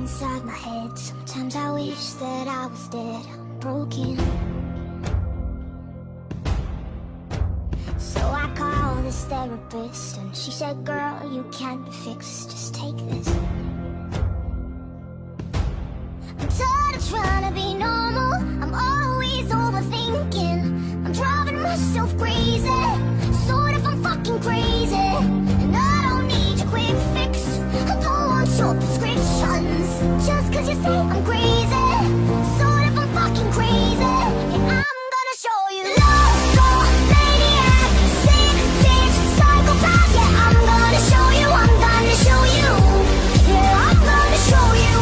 inside my head. Sometimes I wish that I was dead. I'm broken. So I called this therapist, and she said, girl, you can't be fixed, just take this. I'm tired of trying to be normal. I'm always overthinking. I'm driving myself crazy. Sort of, I'm fucking crazy. And I don't need your quick fix. I don't want your prescriptions. Just cause you say I'm crazy. Sort of, I'm fucking crazy. And I'm gonna show you loco, maniac, sick bitch, psychopath. Yeah, I'm gonna show you, I'm gonna show you. Yeah, I'm gonna show you.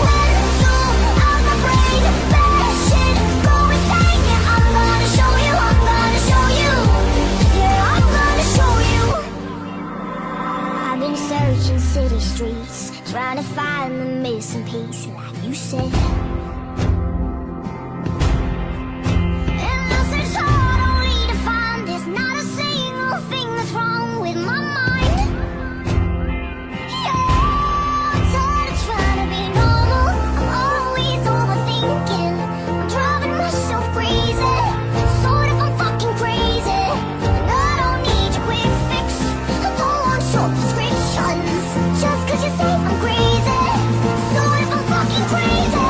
Searching city streets, trying to find the missing piece, like you said. And I search hard only to find there's not a single thing that's wrong with my mind. Yeah, I'm tired of trying to be normal. I'm always overthinking. I'm driving myself crazy. Sort of, I'm fucking crazy. And I don't need your quick fix. I don't want your prescriptions. Just cause you say I'm crazy. Sort of, I'm fucking crazy.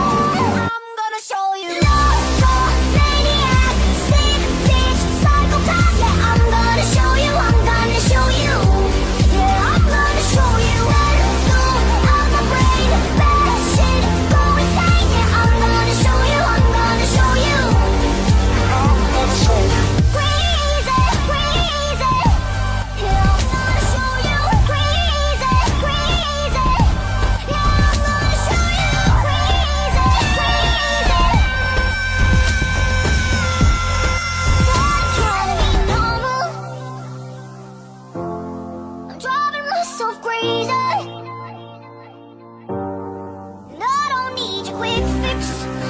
I'm gonna show you loco, maniac, sick bitch, psychopath. Yeah, I'm gonna show you, I'm gonna show you. Yeah, I'm gonna show you. Out my brain, bad shit, go insane. Yeah, I'm gonna show you, I'm gonna show you. I'm gonna show you. Crazy, crazy. Yeah, I'm gonna show you. Crazy, crazy. Yeah, I'm gonna show you. Crazy, crazy. I'm trying to be normal. I'm driving myself crazy. And I don't need your quick fix.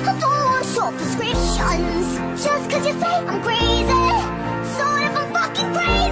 I don't want your prescriptions. Just cause you say I'm crazy. Sort of, I'm fucking crazy.